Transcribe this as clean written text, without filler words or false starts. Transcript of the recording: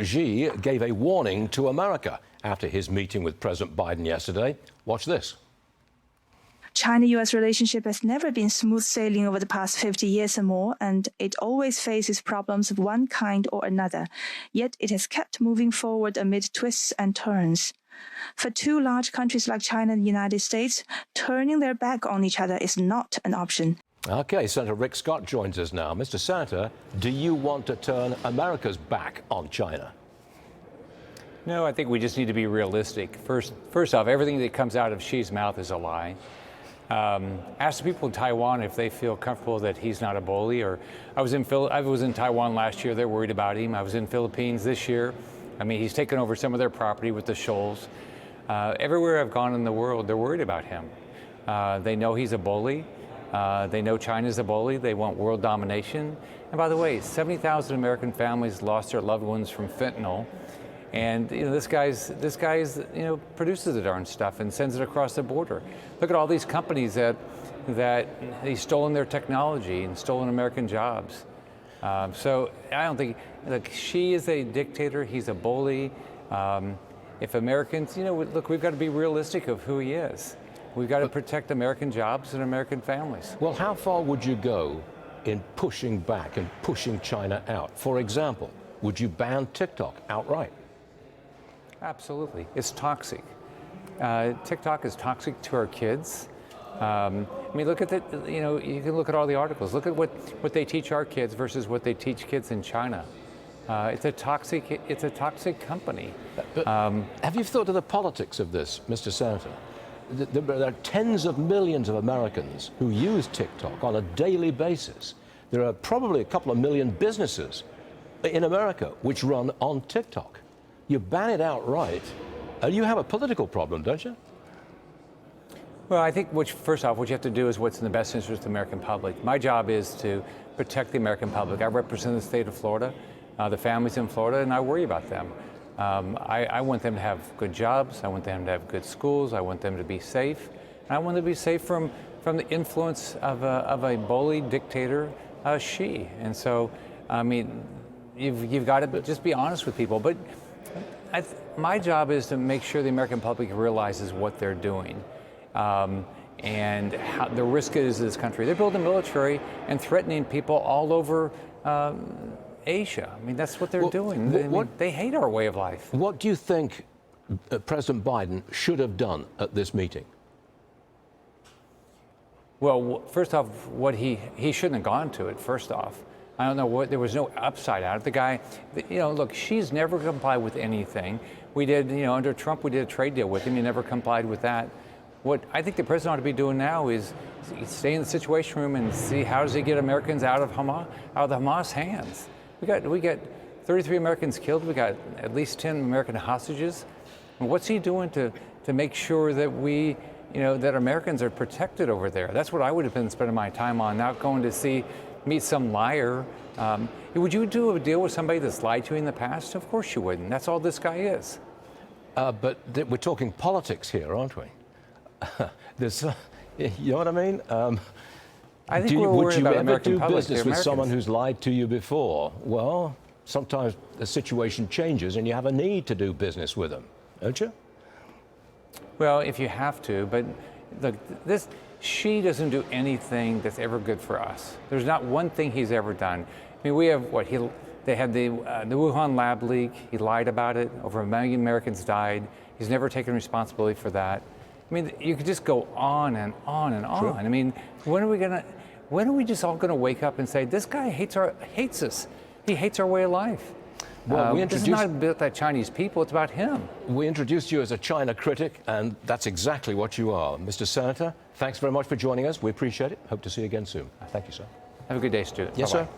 Xi gave a warning to America after his meeting with President Biden yesterday. Watch this. China-U.S. relationship has never been smooth sailing over the past 50 years or more, and it always faces problems of one kind or another. Yet it has kept moving forward amid twists and turns. For two large countries like China and the United States, turning their back on each other is not an option. OK, Senator Rick Scott joins us now. Mr. Senator, do you want to turn America's back on China? No, I think we just need to be realistic. First off, everything that comes out of Xi's mouth is a lie. Ask the people in Taiwan if they feel comfortable that he's not a bully. Or I was in Taiwan last year. They're worried about him. I was in Philippines this year. I mean, he's taken over some of their property with the shoals. Everywhere I've gone in the world, they're worried about him. They know he's a bully. They know China's a bully. They want world domination. And by the way, 70,000 American families lost their loved ones from fentanyl. And this guy's produces the darn stuff and sends it across the border. Look at all these companies that he's stolen their technology and stolen American jobs. So I don't think, look, Xi is a dictator. He's a bully. If Americans, look, we've got to be realistic of who he is. We've got to protect American jobs and American families. Well, how far would you go in pushing back and pushing China out? For example, would you ban TikTok outright? Absolutely. It's toxic. TikTok is toxic to our kids. I mean, look at you can look at all the articles. Look at what they teach our kids versus what they teach kids in China. It's a toxic company. But have you thought of the politics of this, Mr. Senator? There are tens of millions of Americans who use TikTok on a daily basis. There are probably a couple of million businesses in America which run on TikTok. You ban it outright, you have a political problem, don't you? Well, I think first off, what you have to do is what's in the best interest of the American public. My job is to protect the American public. I represent the state of Florida, the families in Florida, and I worry about them. I want them to have good jobs. I want them to have good schools. I want them to be safe. And I want them to be safe from the influence of a bully dictator, Xi. And so, I mean, you've got to just be honest with people. But my job is to make sure the American public realizes what they're doing and how the risk is to this country. They're building military and threatening people all over Asia. I mean, that's what they're doing. They hate our way of life. What do you think President Biden should have done at this meeting? Well, first off, he shouldn't have gone to it, first off. I don't know there was no upside out. The guy, look, Xi's never complied with anything. We did, under Trump, we did a trade deal with him. He never complied with that. What I think the president ought to be doing now is stay in the Situation Room and see how does he get Americans out of the Hamas hands. We got 33 Americans killed. We got at least 10 American hostages. And what's he doing to make sure that that Americans are protected over there? That's what I would have been spending my time on, not going to meet some liar. Would you do a deal with somebody that's lied to you in the past? Of course you wouldn't. That's all this guy is. But we're talking politics here, aren't we? You know what I mean? I think would you ever do business with someone who's lied to you before? Well, sometimes the situation changes and you have a need to do business with them, don't you? Well, if you have to, but look, Xi doesn't do anything that's ever good for us. There's not one thing he's ever done. I mean, we have they had the Wuhan lab leak. He lied about it. Over 1 million Americans died. He's never taken responsibility for that. I mean, you could just go on and on and on. Sure. I mean, when are we just all gonna wake up and say, this guy hates us. He hates our way of life. Well, this is not about the Chinese people, it's about him. We introduced you as a China critic, and that's exactly what you are. Mr. Senator, thanks very much for joining us. We appreciate it. Hope to see you again soon. Thank you, sir. Have a good day, student. Yes, Bye-bye. sir.